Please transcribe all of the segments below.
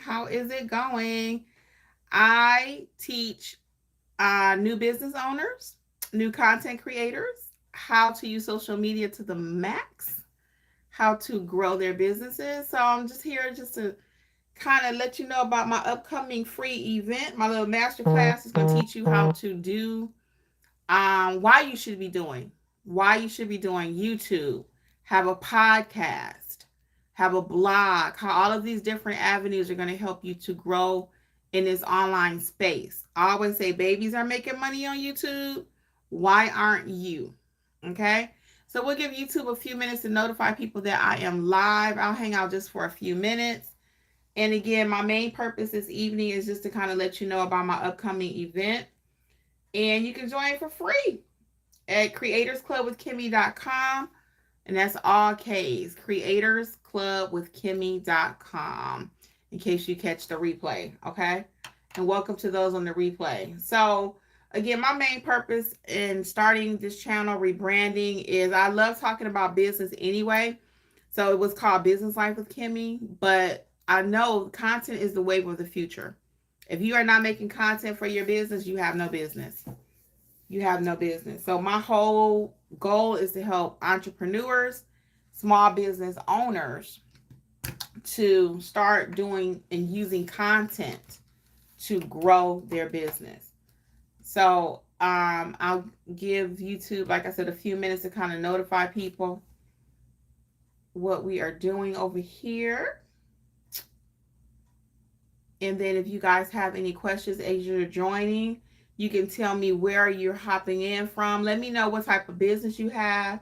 How is it going? I teach new business owners, new content creators, how to use social media to the max, how to grow their businesses. So I'm just here just to kind of let you know about my upcoming free event. My little master class is going to teach you how to do why you should be doing, YouTube, have a podcast, have a blog, how all of these different avenues are going to help you to grow in this online space. I always say babies are making money on YouTube. Why aren't you? Okay. So we'll give YouTube a few minutes to notify people that I am live. I'll hang out just for a few minutes. And again, my main purpose this evening is just to kind of let you know about my upcoming event. And you can join for free at creatorsclubwithkimmi.com. And that's all K's, creatorsclubwithkimmi.com, in case you catch the replay, okay? And welcome to those on the replay. So, again, my main purpose in starting this channel, rebranding, is I love talking about business anyway. So it was called Business Life with Kimmi, but I know content is the wave of the future. If you are not making content for your business, you have no business. You have no business. So my whole goal is to help entrepreneurs, small business owners to start doing and using content to grow their business. So I'll give YouTube, like I said, a few minutes to kind of notify people what we are doing over here. And then if you guys have any questions as you're joining, you can tell me where you're hopping in from. Let me know what type of business you have.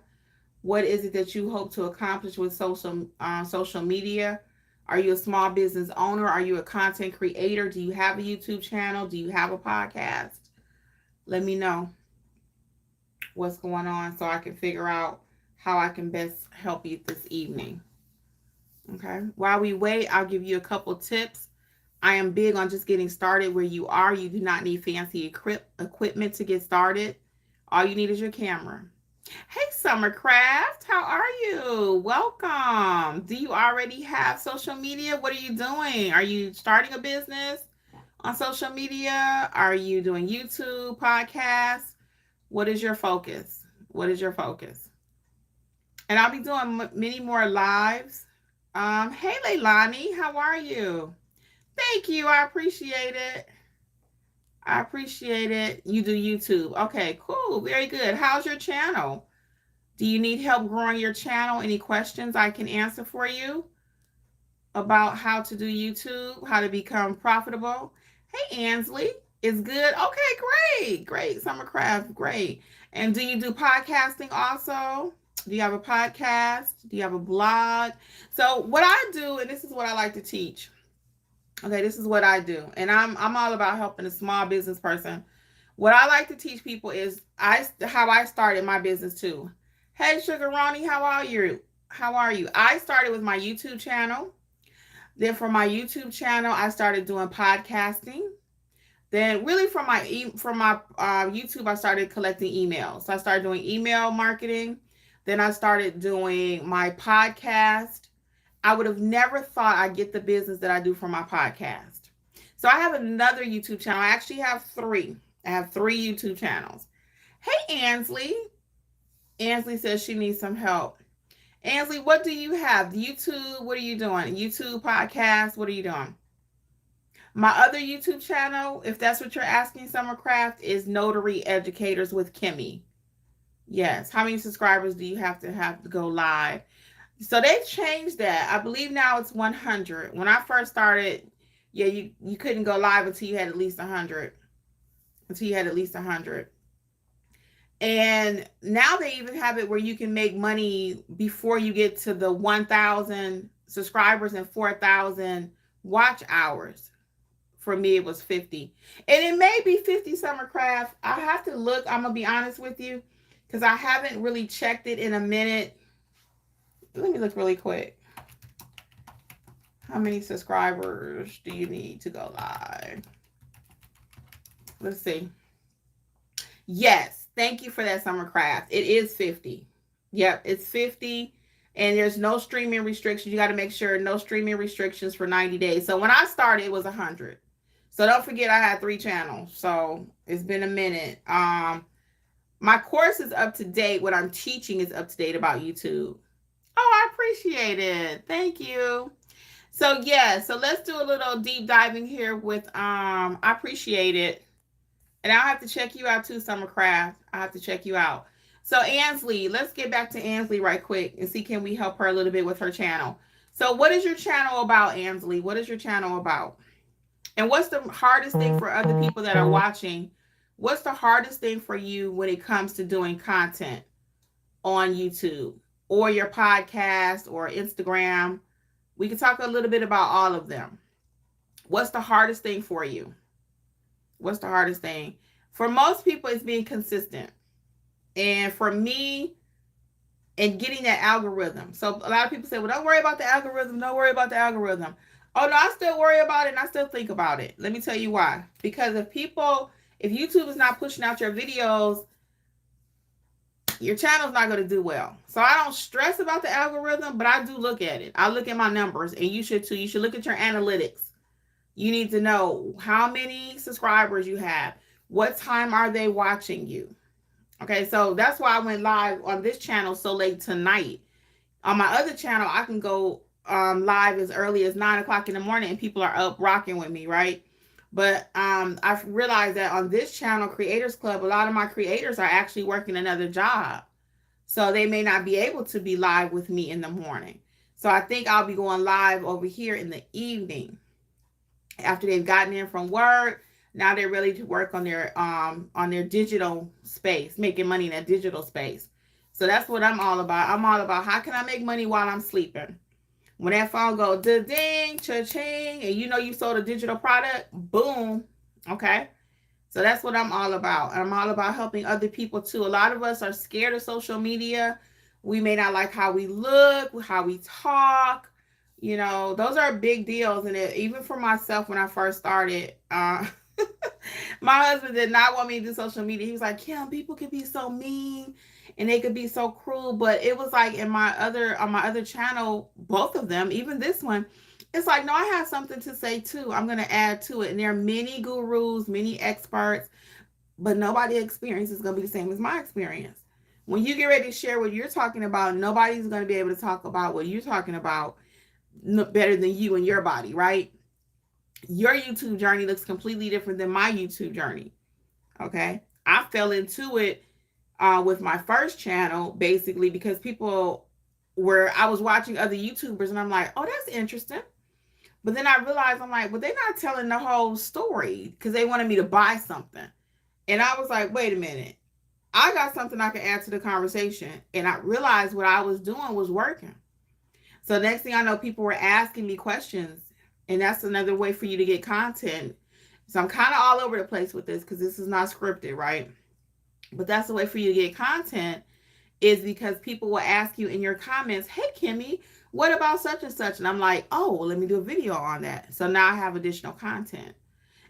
What is it that you hope to accomplish with social media? Are you a small business owner? Are you a content creator? Do you have a YouTube channel? Do you have a podcast? Let me know what's going on so I can figure out how I can best help you this evening. Okay. While we wait, I'll give you a couple tips. I am big on just getting started where you are. You do not need fancy equipment to get started. All you need is your camera. Hey, Summercraft, how are you? Welcome. Do you already have social media? What are you doing? Are you starting a business on social media? Are you doing YouTube, podcasts? What is your focus? What is your focus? And I'll be doing many more lives. Hey, Leilani, how are you? Thank you. I appreciate it. I appreciate it. You do YouTube. Okay, cool. Very good. How's your channel? Do you need help growing your channel? Any questions I can answer for you about how to do YouTube, how to become profitable? Hey, Ansley. It's good. Okay, great. Great. Summercraft. Great. And do you do podcasting also? Do you have a podcast? Do you have a blog? So what I do, and this is what I like to teach. Okay, this is what I do. And I'm all about helping a small business person. What I like to teach people is how I started my business too. Hey, Sugar Ronnie, how are you? How are you? I started with my YouTube channel. Then from my YouTube channel, I started doing podcasting. Then really from my YouTube, I started collecting emails. So I started doing email marketing. Then I started doing my podcast. I would have never thought I'd get the business that I do for my podcast. So I have another YouTube channel. I actually have three. I have 3 YouTube channels. Hey, Ansley. Ansley says she needs some help. Ansley, what do you have? YouTube, what are you doing? YouTube, podcast, what are you doing? My other YouTube channel, if that's what you're asking, Summercraft, is Notary Educators with Kimmi. Yes. How many subscribers do you have to go live? So they changed that. I believe now it's 100. When I first started, yeah, you couldn't go live until you had at least 100. And now they even have it where you can make money before you get to the 1,000 subscribers and 4,000 watch hours. For me, it was 50. And it may be 50, Summercraft. I have to look. I'm going to be honest with you because I haven't really checked it in a minute. Let me look really quick. How many subscribers do you need to go live? Let's see. Yes. Thank you for that, Summercraft. It is 50. Yep, it's 50. And there's no streaming restrictions. You got to make sure no streaming restrictions for 90 days. So when I started, it was 100. So don't forget I had 3 channels. So it's been a minute. My course is up to date. What I'm teaching is up to date about YouTube. Oh, I appreciate it. Thank you. So yeah, so let's do a little deep diving here with I appreciate it. And I'll have to check you out too, Summercraft. I have to check you out. So Ansley, let's get back to Ansley right quick and see can we help her a little bit with her channel. So what is your channel about, Ansley? What is your channel about? And what's the hardest thing for other people that are watching? What's the hardest thing for you when it comes to doing content on YouTube or your podcast or Instagram? We can talk a little bit about all of them. What's the hardest thing for you? What's the hardest thing? For most people, it's being consistent. And for me, and getting that algorithm. So a lot of people say, well, don't worry about the algorithm. Don't worry about the algorithm. Oh, no, I still worry about it and I still think about it. Let me tell you why. Because if YouTube is not pushing out your videos, your channel's not going to do well. So I don't stress about the algorithm, but I do look at it. I look at my numbers, and you should too. You should look at your analytics. You need to know how many subscribers you have. What time are they watching you? Okay, so that's why I went live on this channel so late tonight. On my other channel, I can go live as early as 9 o'clock in the morning and people are up rocking with me, right? But I've realized that on this channel, Kreators Klub, a lot of my creators are actually working another job. So they may not be able to be live with me in the morning. So I think I'll be going live over here in the evening after they've gotten in from work. Now they're ready to work on their digital space, making money in that digital space. So that's what I'm all about. I'm all about how can I make money while I'm sleeping? When that phone goes ding, cha-ching, and you know you sold a digital product, boom. Okay. So that's what I'm all about. I'm all about helping other people too. A lot of us are scared of social media. We may not like how we look, how we talk. You know, those are big deals. And even for myself, when I first started, my husband did not want me to do social media. He was like, Kim, people could be so mean and they could be so cruel. But it was like on my other channel, both of them, even this one, it's like, no, I have something to say too. I'm going to add to it. And there are many gurus, many experts, but nobody's experience is going to be the same as my experience. When you get ready to share what you're talking about, nobody's going to be able to talk about what you're talking about better than you and your body, right? Your YouTube journey looks completely different than my YouTube journey. Okay. I fell into it with my first channel, basically, because I was watching other YouTubers and I'm like, oh, that's interesting. But then I realized, I'm like, well, they're not telling the whole story because they wanted me to buy something. And I was like, wait a minute. I got something I can add to the conversation. And I realized what I was doing was working. So next thing I know, people were asking me questions. And that's another way for you to get content. So I'm kind of all over the place with this because this is not scripted, right? But that's the way for you to get content, is because people will ask you in your comments, hey, Kimmi, what about such and such? And I'm like, oh, well, let me do a video on that. So now I have additional content.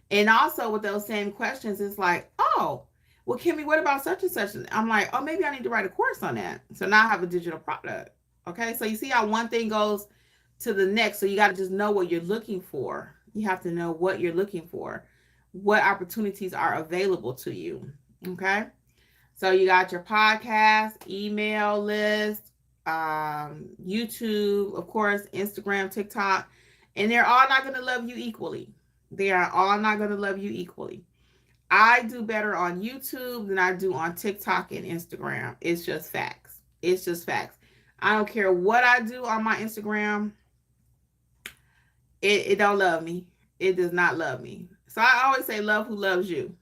And also with those same questions, it's like, oh, well, Kimmi, what about such and such? And I'm like, oh, maybe I need to write a course on that. So now I have a digital product. Okay, so you see how one thing goes to the next. So you got to just know what you're looking for. You have to know what you're looking for, what opportunities are available to you. Okay, so you got your podcast, email list, YouTube, of course, Instagram, TikTok, and they're all not going to love you equally. They are all not going to love you equally. I do better on YouTube than I do on TikTok and Instagram. It's just facts. It's just facts. I don't care what I do on my Instagram. It don't love me. It does not love me. So I always say love who loves you.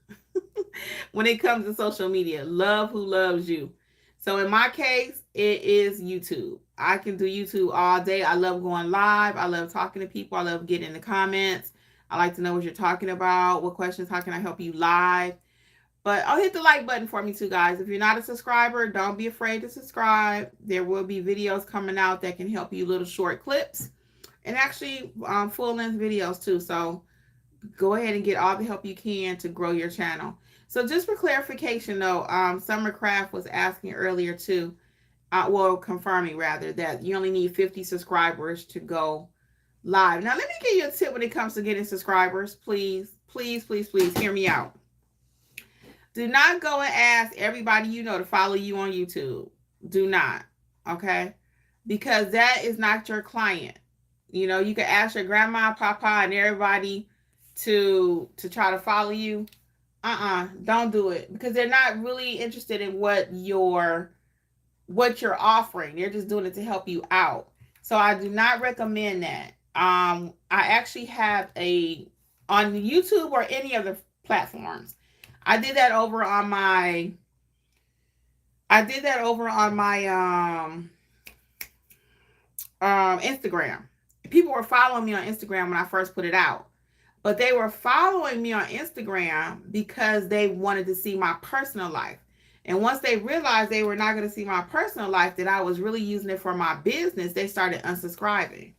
When it comes to social media, love who loves you. So in my case, it is YouTube. I can do YouTube all day. I love going live. I love talking to people. I love getting in the comments. I like to know what you're talking about. What questions, how can I help you live? But I'll hit the like button for me too, guys. If you're not a subscriber, don't be afraid to subscribe. There will be videos coming out that can help you, little short clips, and actually full-length videos too. So go ahead and get all the help you can to grow your channel. So just for clarification though, Summercraft was asking earlier too, well, confirming rather, that you only need 50 subscribers to go live. Now, let me give you a tip when it comes to getting subscribers. Please, please, please, please hear me out. Do not go and ask everybody you know to follow you on YouTube. Do not, okay? Because that is not your client. You know, you can ask your grandma, papa, and everybody to try to follow you. Don't do it, because they're not really interested in what you're offering. They're just doing it to help you out. So I do not recommend that. I actually have on YouTube or any other platforms. I did that over on my Instagram. People were following me on Instagram when I first put it out. But they were following me on Instagram because they wanted to see my personal life. And once they realized they were not going to see my personal life, that I was really using it for my business, they started unsubscribing.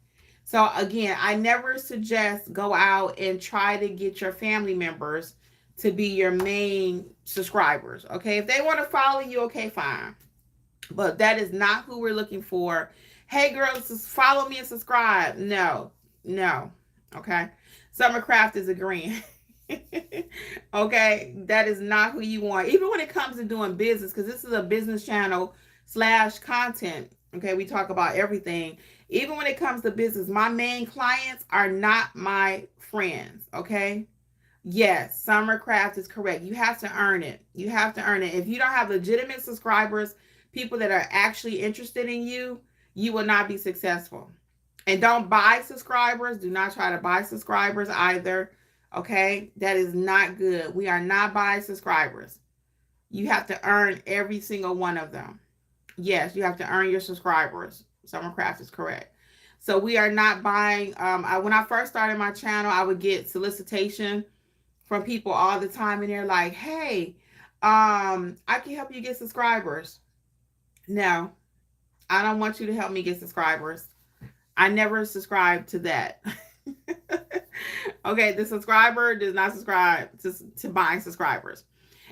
So again, I never suggest go out and try to get your family members to be your main subscribers. Okay, if they want to follow you, okay, fine. But that is not who we're looking for. Hey girls, just follow me and subscribe. No. Okay. Summercraft is agreeing. Okay, that is not who you want. Even when it comes to doing business, because this is a business channel / content. Okay, we talk about everything. Even when it comes to business, my main clients are not my friends. Okay. Yes, Summercraft is correct. You have to earn it. You have to earn it. If you don't have legitimate subscribers, people that are actually interested in you, you will not be successful. And don't buy subscribers. Do not try to buy subscribers either. Okay? That is not good. We are not buying subscribers. You have to earn every single one of them. Yes, you have to earn your subscribers. Summercraft is correct. So we are not buying. When I first started my channel, I would get solicitation from people all the time, and they're like, hey, I can help you get subscribers. No, I don't want you to help me get subscribers. I never subscribe to that. Okay, the subscriber does not subscribe to buying subscribers.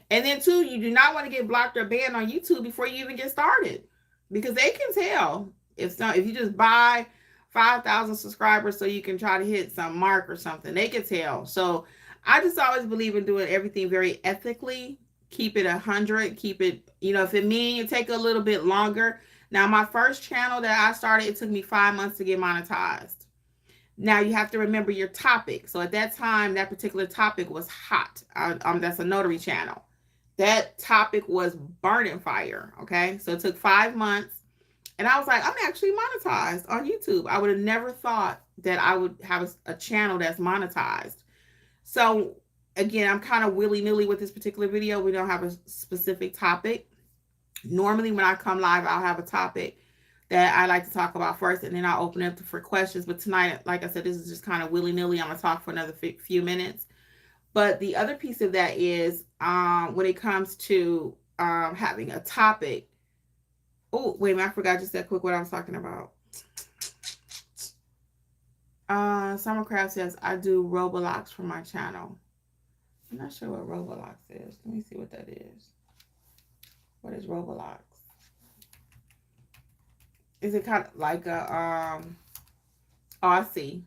And then two, you do not want to get blocked or banned on YouTube before you even get started, because they can tell if you just buy 5,000 subscribers so you can try to hit some mark or something. They can tell. So I just always believe in doing everything very ethically. Keep it 100. Keep it, if it means it take a little bit longer. Now, my first channel that I started, it took me 5 months to get monetized. Now, you have to remember your topic. So at that time, that particular topic was hot. That's a notary channel. That topic was burning fire. Okay. So it took 5 months. And I was like, I'm actually monetized on YouTube. I would have never thought that I would have a channel that's monetized. So again, I'm kind of willy-nilly with this particular video. We don't have a specific topic. Normally when I come live, I'll have a topic that I like to talk about first, and then I'll open it up for questions. But tonight, like I said, this is just kind of willy-nilly. I'm going to talk for another few minutes. But the other piece of that is when it comes to having a topic. Oh, wait a minute. I forgot just that quick what I was talking about. Summercraft says, I do Roblox for my channel. I'm not sure what Roblox is. Let me see what that is. What is Roblox? Is it kind of like a, oh, I see.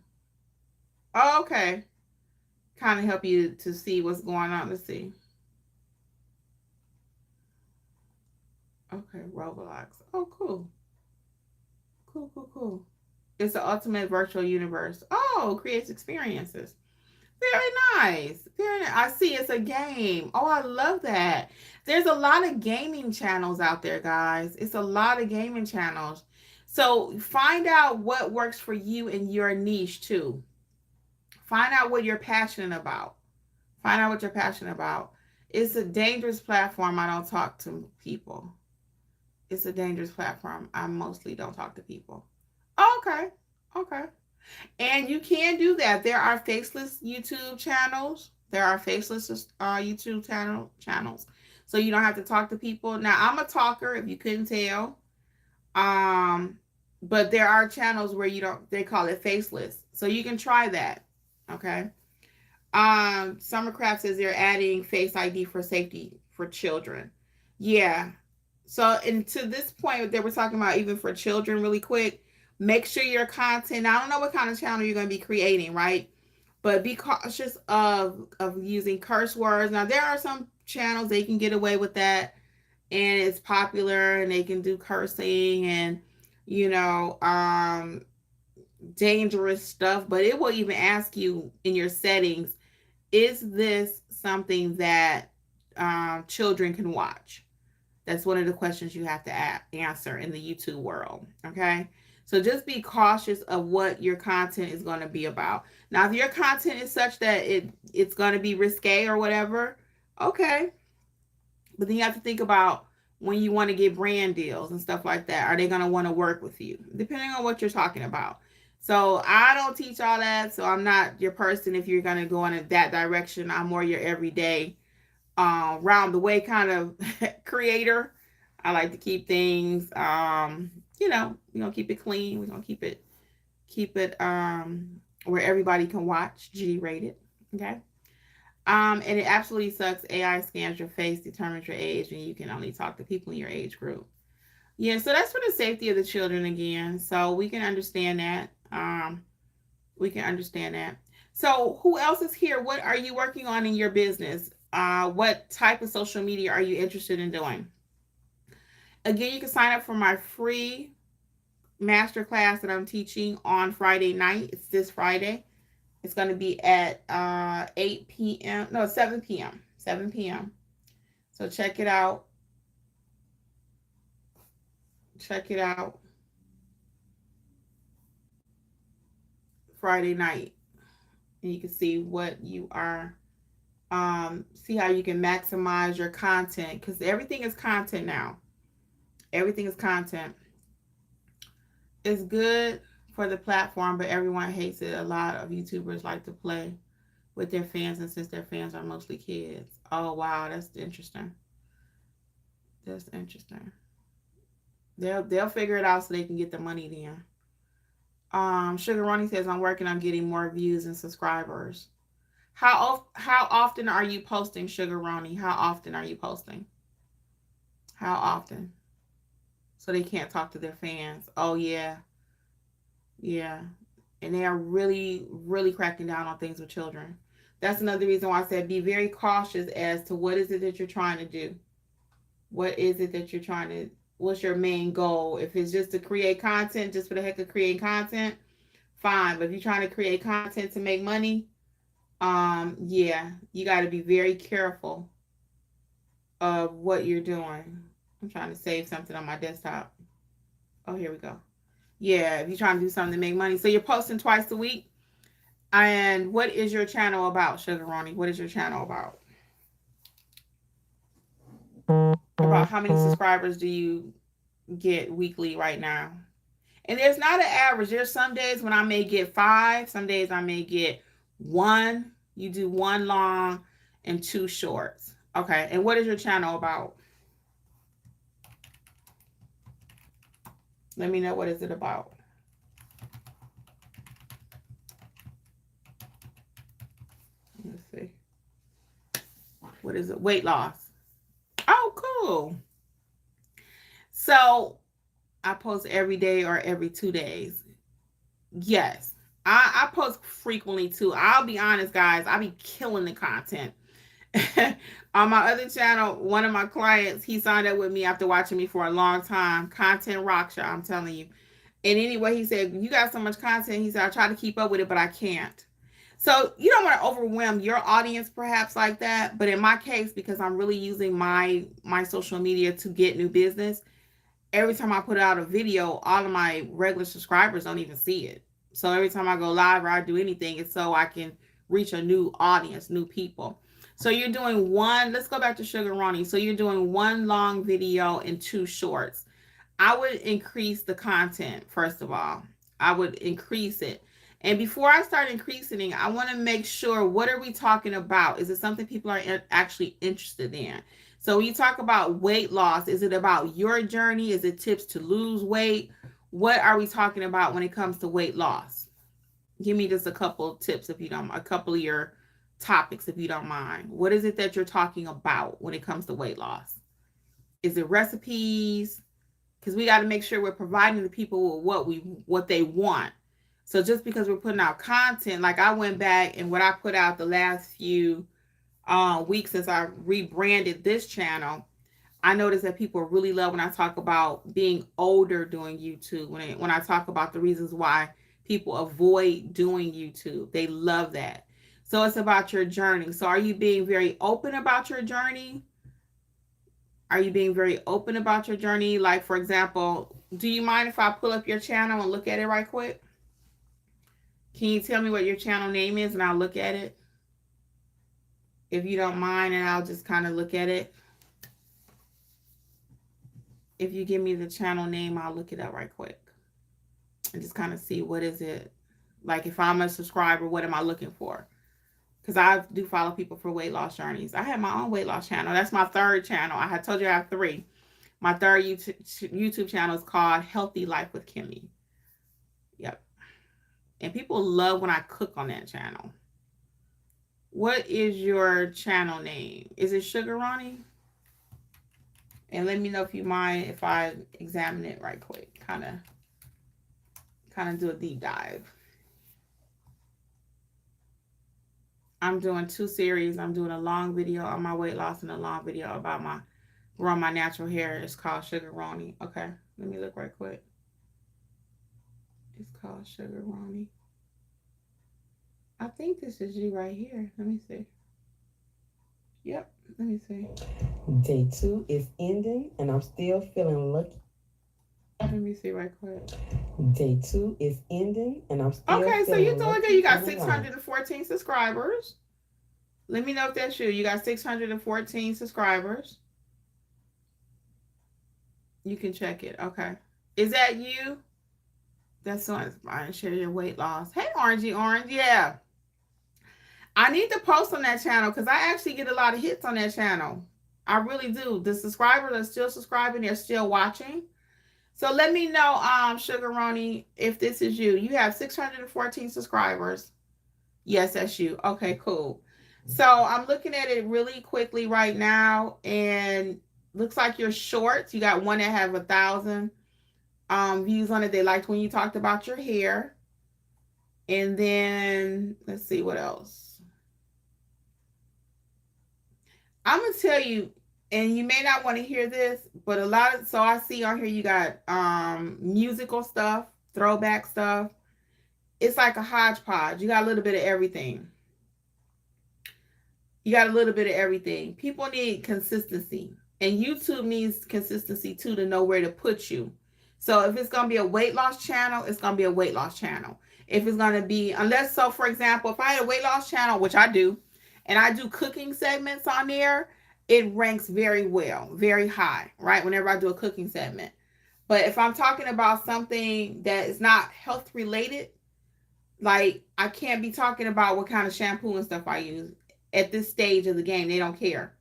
Oh, okay. Kind of help you to see what's going on. Let's see. Okay, Roblox. Oh, cool. Cool. It's the ultimate virtual universe. Oh, creates experiences. Very nice. Very nice. I see it's a game. Oh, I love that. There's a lot of gaming channels out there, guys. It's a lot of gaming channels. So find out what works for you and your niche too. Find out what you're passionate about. Find out what you're passionate about. It's a dangerous platform. I don't talk to people. It's a dangerous platform. I mostly don't talk to people. Okay. And you can do that. There are faceless YouTube channels. Channels. So you don't have to talk to people. Now, I'm a talker, if you couldn't tell. But there are channels where they call it faceless. So you can try that. Okay. Summercraft says they're adding Face ID for safety for children. Yeah. So, and to this point that we're talking about, even for children, really quick, make sure your content. I don't know what kind of channel you're going to be creating, right? But be cautious of using curse words. Now, there are some channels they can get away with that, and it's popular, and they can do cursing and you know dangerous stuff. But it will even ask you in your settings, is this something that children can watch? That's one of the questions you have to answer in the YouTube world. Okay. So just be cautious of what your content is going to be about. Now, if your content is such that it's going to be risque or whatever, okay. But then you have to think about when you want to get brand deals and stuff like that. Are they going to want to work with you? Depending on what you're talking about. So I don't teach all that. So I'm not your person if you're going to go in that direction. I'm more your everyday round the way kind of creator. I like to keep things, we're gonna keep it clean. We're gonna keep it where everybody can watch, G rated. Okay. And it absolutely sucks. AI scans your face, determines your age, and you can only talk to people in your age group. Yeah, so that's for the safety of the children again. So we can understand that. We can understand that. So who else is here? What are you working on in your business? What type of social media are you interested in doing? Again, you can sign up for my free masterclass that I'm teaching on Friday night. It's this Friday. It's going to be at 8 p.m. No, 7 p.m. 7 p.m. So check it out. Check it out. Friday night. And you can see what you are, see how you can maximize your content, because everything is content now. Everything is content. It's good for the platform, but everyone hates it. A lot of YouTubers like to play with their fans, and since their fans are mostly kids. Oh wow, that's interesting. That's interesting. They'll figure it out so they can get the money then. Sugar Ronnie says I'm working on getting more views and subscribers. How often are you posting, Sugar Ronnie? How often are you posting? How often? So they can't talk to their fans. Oh yeah. Yeah. And they are really, really cracking down on things with children. That's another reason why I said be very cautious as to what is it that you're trying to do. What is it that you're trying to, what's your main goal? If it's just to create content, just for the heck of creating content, fine. But if you're trying to create content to make money, yeah, you got to be very careful of what you're doing. I'm trying to save something on my desktop. Oh, here we go. Yeah, if you're trying to do something to make money. So you're posting twice a week. And what is your channel about, Sugar Ronnie? What is your channel about? About how many subscribers do you get weekly right now? And there's not an average. There's some days when I may get 5. Some days I may get 1. You do 1 long and 2 shorts. Okay. And what is your channel about? Let me know, what is it about? Let's see. What is it? Weight loss. Oh, cool. So I post every day or every 2 days. Yes. I post frequently too. I'll be honest, guys. I be killing the content. On my other channel, one of my clients, he signed up with me after watching me for a long time. Content rocks, y'all, I'm telling you. And anyway, he said, you got so much content. He said, I try to keep up with it, but I can't. So you don't want to overwhelm your audience perhaps like that. But in my case, because I'm really using my social media to get new business, every time I put out a video, all of my regular subscribers don't even see it. So every time I go live or I do anything, it's so I can reach a new audience, new people. So you're doing let's go back to Sugar Ronnie. So you're doing 1 long video and 2 shorts. I would increase the content, first of all. I would increase it. And before I start increasing it, I want to make sure, what are we talking about? Is it something people are actually interested in? So when you talk about weight loss, is it about your journey? Is it tips to lose weight? What are we talking about when it comes to weight loss? Give me just a couple of tips, if you don't, a couple of your topics, if you don't mind. What is it that you're talking about when it comes to weight loss? Is it recipes? Because we got to make sure we're providing the people with what they want. So just because we're putting out content, like I went back and what I put out the last few weeks since I rebranded this channel, I noticed that people really love when I talk about being older doing YouTube. When I talk about the reasons why people avoid doing YouTube, they love that. So it's about your journey. So are you being very open about your journey? Are you being very open about your journey? Like, for example, do you mind if I pull up your channel and look at it right quick? Can you tell me what your channel name is and I'll look at it? If you don't mind, and I'll just kind of look at it. If you give me the channel name, I'll look it up right quick and just kind of see what is it. Like if I'm a subscriber, what am I looking for? Because I do follow people for weight loss journeys. I have my own weight loss channel. That's my third channel. I had told you I have 3. My third YouTube channel is called Healthy Life with Kimmi. Yep. And people love when I cook on that channel. What is your channel name? Is it Sugar Ronnie? And let me know if you mind if I examine it right quick. Kind of do a deep dive. I'm doing 2 series. I'm doing a long video on my weight loss and a long video about my growing my natural hair. It's called Sugar Ronnie. Okay, let me look right quick. It's called Sugar Ronnie. I think this is you right here. Let me see. Yep, let me see. Day 2 is ending and I'm still feeling lucky. Let me see right quick. Day 2 is ending and I'm still okay, so you're doing good. You got 614 life. subscribers. Let me know if that's you. You got 614 subscribers. You can check it. Okay. Is that you? That's so inspiring. Share your weight loss. Hey, Orangey Orange. Yeah. I need to post on that channel because I actually get a lot of hits on that channel. I really do. The subscribers are still subscribing. They're still watching. So let me know, Sugar Ronnie, if this is you. You have 614 subscribers. Yes, that's you. Okay, cool. So I'm looking at it really quickly right now, and looks like your shorts. You got one that have 1,000 views on it. They liked when you talked about your hair. And then let's see what else. I'm gonna tell you, and you may not want to hear this, but so I see on here you got musical stuff, throwback stuff. It's like a hodgepodge. You got a little bit of everything. You got a little bit of everything. People need consistency, and YouTube needs consistency too to know where to put you. So if it's gonna be a weight loss channel, it's gonna be a weight loss channel. If it's gonna be, so for example, if I had a weight loss channel, which I do, and I do cooking segments on there, it ranks very well, very high, right? Whenever I do a cooking segment. But if I'm talking about something that is not health related, like I can't be talking about what kind of shampoo and stuff I use at this stage of the game. They don't care.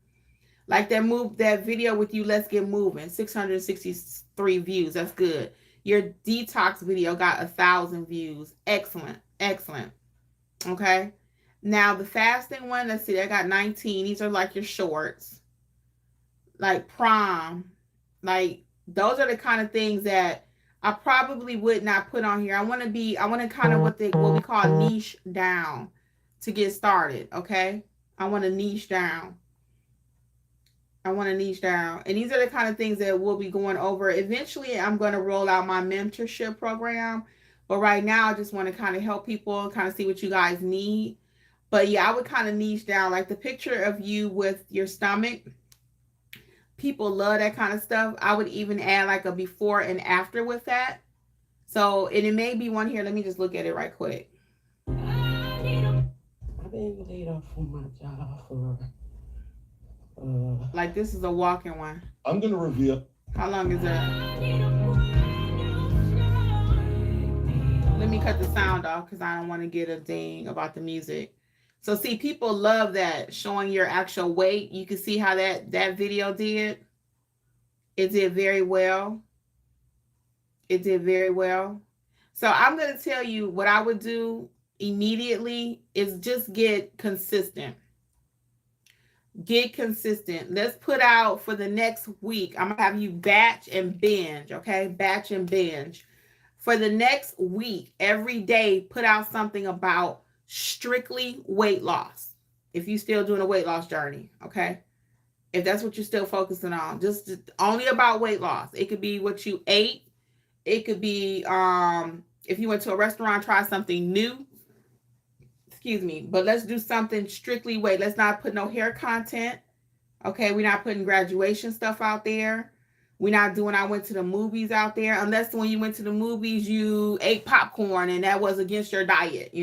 Like that video with you, let's get moving, 663 views. That's good. Your detox video got 1,000 views. Excellent. Excellent. Okay. Now the fasting one, let's see, I got 19. These are like your shorts, like prom. Like those are the kind of things that I probably would not put on here. I want to kind of what we call niche down to get started. Okay. I want to niche down. And these are the kind of things that we'll be going over. Eventually, I'm going to roll out my mentorship program. But right now, I just want to kind of help people kind of see what you guys need. But yeah, I would kind of niche down. Like the picture of you with your stomach. People love that kind of stuff. I would even add like a before and after with that. So, and it may be one here. Let me just look at it right quick. I've been laid off from my job for... like this is a walking one. I'm going to reveal. How long is that? Let me cut the sound off because I don't want to get a ding about the music. So see, people love that, showing your actual weight. You can see how that video did. It did very well. It did very well. So I'm going to tell you what I would do immediately is just get consistent. Get consistent. Let's put out for the next week. I'm gonna have you batch and binge, okay? Batch and binge. For the next week, every day, put out something about strictly weight loss. If you're still doing a weight loss journey, okay? If that's what you're still focusing on, just only about weight loss. It could be what you ate. It could be if you went to a restaurant, try something new. Excuse me, but let's do something strictly weight. Let's not put no hair content. Okay, we're not putting graduation stuff out there. We're not doing I went to the movies out there, unless when you went to the movies you ate popcorn and that was against your diet.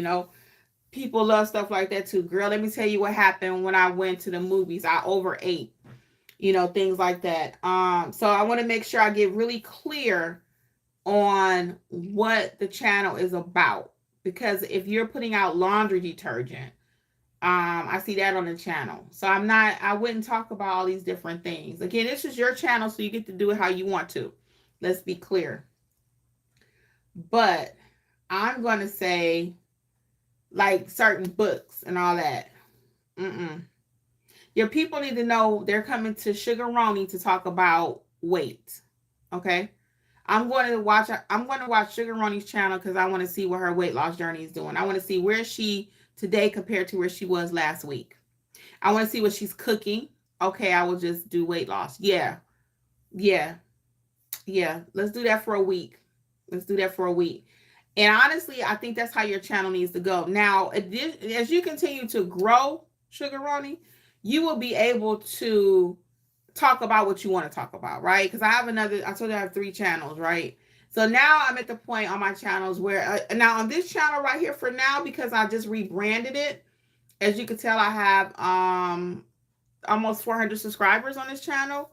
People love stuff like that too. Girl, let me tell you what happened when I went to the movies. I overate, things like that. So I want to make sure I get really clear on what the channel is about. Because if you're putting out laundry detergent, I see that on the channel. So I wouldn't talk about all these different things. Again, this is your channel, so you get to do it how you want to. Let's be clear. But I'm going to say, like, certain books and all that. Your people need to know they're coming to Sugar Ronnie to talk about weight. Okay? I'm going to watch Sugar Ronnie's channel because I want to see what her weight loss journey is doing. I want to see where she today compared to where she was last week. I want to see what she's cooking. Okay, I will just do weight loss. Yeah. Let's do that for a week. And honestly, I think that's how your channel needs to go. Now, as you continue to grow, Sugar Ronnie, you will be able to talk about what you want to talk about, right? Because I told you I have 3 channels, right? So now I'm at the point on my channels where, now on this channel right here for now, because I just rebranded it, as you can tell, I have almost 400 subscribers on this channel,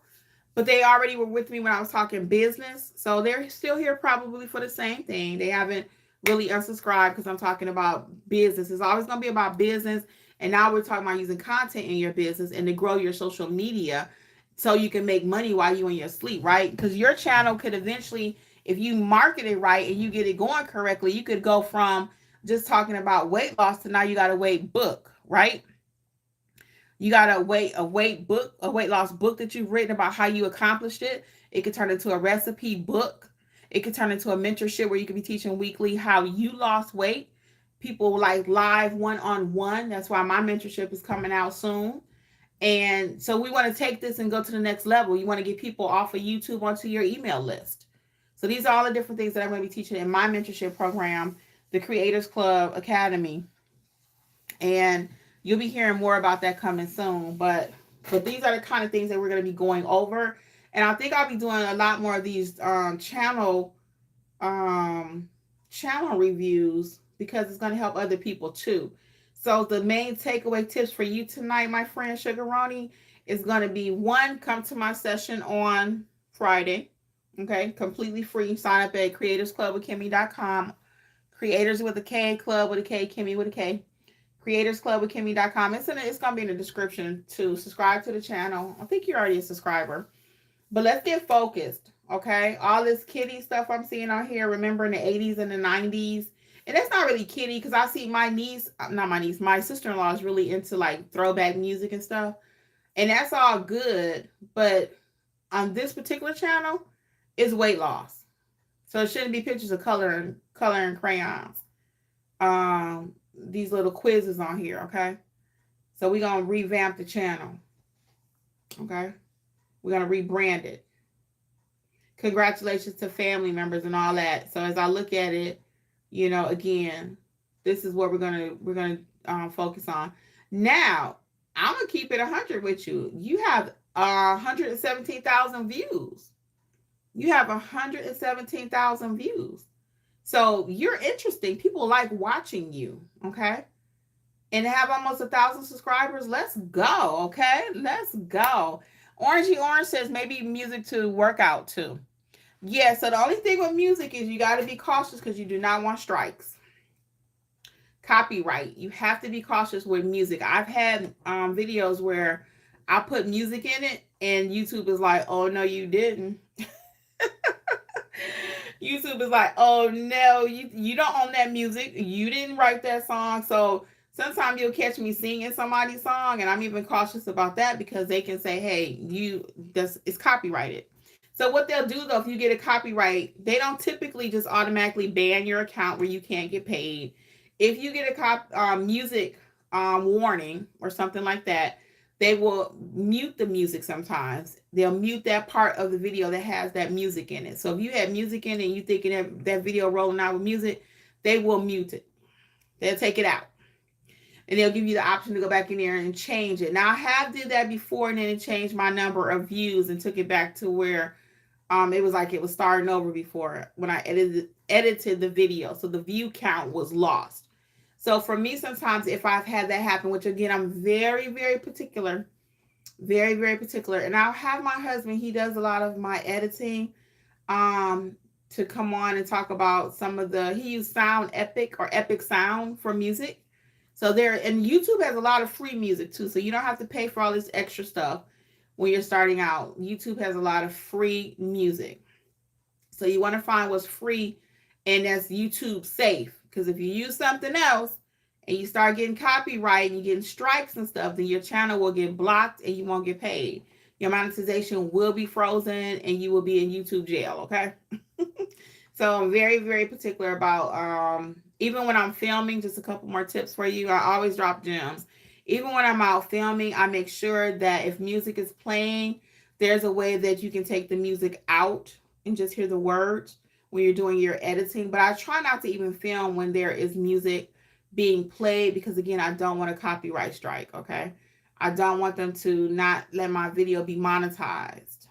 but they already were with me when I was talking business. So they're still here probably for the same thing. They haven't really unsubscribed because I'm talking about business. It's always going to be about business. And now we're talking about using content in your business and to grow your social media so you can make money while you're in your sleep, right? Because your channel could eventually, if you market it right and you get it going correctly, you could go from just talking about weight loss to now you got a weight book, right? You got a weight loss book that you've written about how you accomplished it. It could turn into a recipe book. It could turn into a mentorship where you could be teaching weekly how you lost weight. People like live one-on-one. That's why my mentorship is coming out soon. And so we want to take this and go to the next level. You want to get people off of YouTube onto your email list. So these are all the different things that I'm going to be teaching in my mentorship program, the Creators Klub Academy. And you'll be hearing more about that coming soon. But these are the kind of things that we're going to be going over. And I think I'll be doing a lot more of these channel reviews because it's going to help other people too. So the main takeaway tips for you tonight, my friend Sugar Ronnie, is going to be 1, come to my session on Friday. Okay, completely free. Sign up at creatorsklubwithkimmi.com. Creators with a K, club with a K, Kimmi with a K. Creatorsklubwithkimmi.com. It's going to be in the description to subscribe to the channel. I think you're already a subscriber. But let's get focused, okay? All this kiddie stuff I'm seeing on here, remember in the 80s and the 90s. And that's not really kiddie because I see my sister-in-law is really into like throwback music and stuff. And that's all good. But on this particular channel, it's weight loss. So it shouldn't be pictures of color and crayons. These little quizzes on here, okay? So we're going to revamp the channel, okay? We're going to rebrand it. Congratulations to family members and all that. So as I look at it, again, this is what we're going to focus on. Now, I'm going to keep it 100 with you. You have 117,000 views. You have 117,000 views. So you're interesting. People like watching you, okay? And to have almost 1,000 subscribers, let's go, okay? Let's go. Orangey Orange says maybe music to work out too. Yeah, so the only thing with music is you got to be cautious because you do not want strikes. Copyright. You have to be cautious with music. I've had videos where I put music in it and YouTube is like, oh, no, you didn't. YouTube is like, oh, no, you don't own that music. You didn't write that song. So Sometimes you'll catch me singing somebody's song, and I'm even cautious about that because they can say, "Hey, it's copyrighted." So what they'll do though, if you get a copyright, they don't typically just automatically ban your account where you can't get paid. If you get a music warning or something like that, they will mute the music sometimes. They'll mute that part of the video that has that music in it. So if you have music in it and you thinking that video rolling out with music, they will mute it. They'll take it out. And they'll give you the option to go back in there and change it. Now I have did that before, and then it changed my number of views and took it back to where it was like it was starting over before when I edited the video. So the view count was lost. So for me, sometimes if I've had that happen, which again, I'm very, very particular, very, very particular. And I'll have my husband, he does a lot of my editing, to come on and talk about he used Sound Epic or Epic Sound for music. So and YouTube has a lot of free music too. So you don't have to pay for all this extra stuff when you're starting out. YouTube has a lot of free music. So you want to find what's free and that's YouTube safe. Because if you use something else and you start getting copyright and you're getting strikes and stuff, then your channel will get blocked and you won't get paid. Your monetization will be frozen and you will be in YouTube jail, okay? So I'm very, very particular about, even when I'm filming, just a couple more tips for you. I always drop gems. Even when I'm out filming, I make sure that if music is playing, there's a way that you can take the music out and just hear the words when you're doing your editing. But I try not to even film when there is music being played because, again, I don't want a copyright strike, okay? I don't want them to not let my video be monetized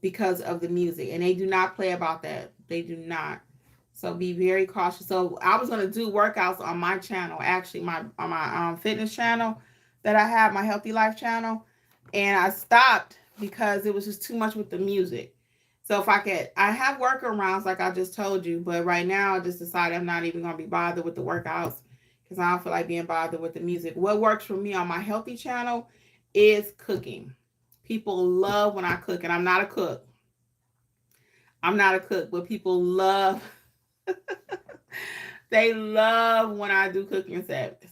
because of the music. And they do not play about that. They do not. So be very cautious. So I was going to do workouts on my channel, actually on my fitness channel that I have, my Healthy Life channel. And I stopped because it was just too much with the music. So if I have workarounds like I just told you, but right now I just decided I'm not even going to be bothered with the workouts because I don't feel like being bothered with the music. What works for me on my healthy channel is cooking. People love when I cook, and I'm not a cook. I'm not a cook, but people love, they love when I do cooking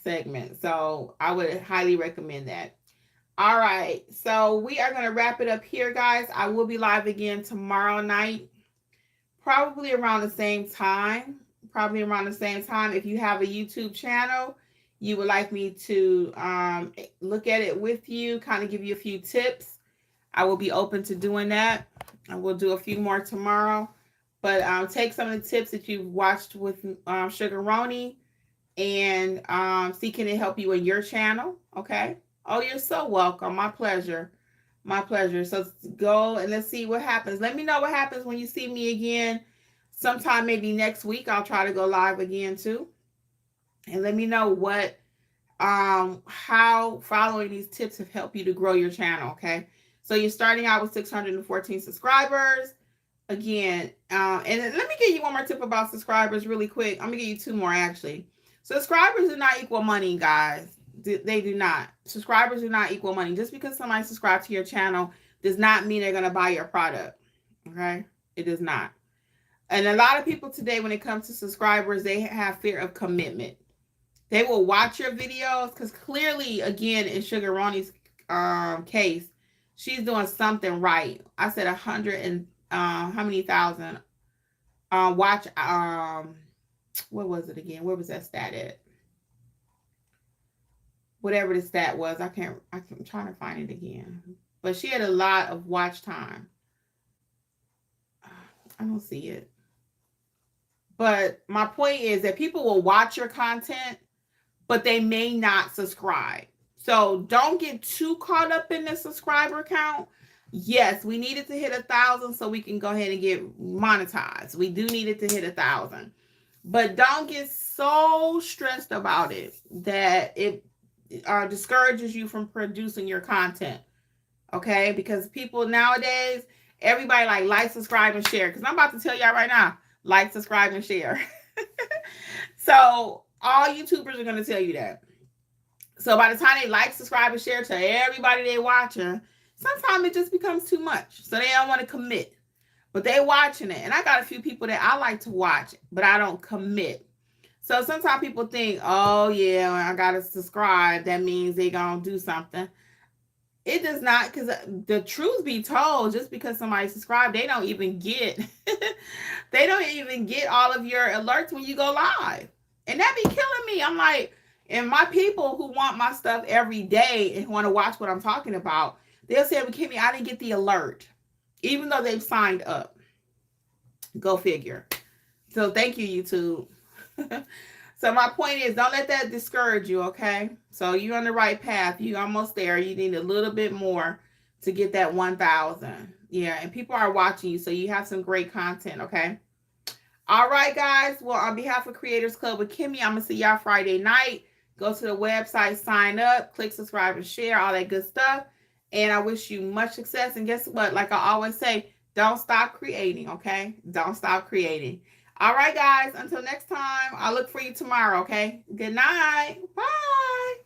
segments. So I would highly recommend that. All right. So we are going to wrap it up here, guys. I will be live again tomorrow night, probably around the same time. If you have a YouTube channel, you would like me to look at it with you, kind of give you a few tips, I will be open to doing that. I will do a few more tomorrow. But take some of the tips that you've watched with Sugar Roni and see can it help you in your channel. Okay. Oh, you're so welcome. My pleasure. My pleasure. So go and let's see what happens. Let me know what happens when you see me again. Sometime maybe next week I'll try to go live again too. And let me know what how following these tips have helped you to grow your channel. Okay. So you're starting out with 614 subscribers. Again, and let me give you one more tip about subscribers really quick. I'm gonna give you two more actually. Subscribers do not equal money, guys. They do not. Subscribers do not equal money. Just because somebody subscribes to your channel does not mean they're gonna buy your product. Okay, it does not. And a lot of people today, when it comes to subscribers, they have fear of commitment. They will watch your videos because clearly, again, in Sugar Roni's case, she's doing something right. I said 100 and how many thousand watch what was it again? Where was that stat at? Whatever the stat was, I'm trying to find it again. But she had a lot of watch time. I don't see it. But my point is that people will watch your content, but they may not subscribe. So don't get too caught up in the subscriber count. Yes, we needed to hit 1,000 so we can go ahead and get monetized. We do need it to hit 1,000. But don't get so stressed about it that it discourages you from producing your content. Okay? Because people nowadays, everybody like, subscribe, and share. Because I'm about to tell y'all right now, like, subscribe, and share. So all YouTubers are going to tell you that. So by the time they like, subscribe, and share to everybody they watching, sometimes it just becomes too much. So they don't want to commit. But they watching it. And I got a few people that I like to watch, but I don't commit. So sometimes people think, oh yeah, I gotta subscribe. That means they gonna do something. It does not, because the truth be told, just because somebody subscribed, they don't even get they don't even get all of your alerts when you go live. And that be killing me. I'm like, and my people who want my stuff every day and want to watch what I'm talking about, they'll say, well, Kimmy, I didn't get the alert, even though they've signed up. Go figure. So thank you, YouTube. So my point is, don't let that discourage you, okay? So you're on the right path. You're almost there. You need a little bit more to get that 1,000. Yeah, and people are watching you, so you have some great content, okay? All right, guys. Well, on behalf of Creators Club with Kimmy, I'm going to see y'all Friday night. Go to the website, sign up, click subscribe and share, all that good stuff. And I wish you much success. And guess what? Like I always say, don't stop creating, okay? Don't stop creating. All right, guys. Until next time, I'll look for you tomorrow, okay? Good night. Bye.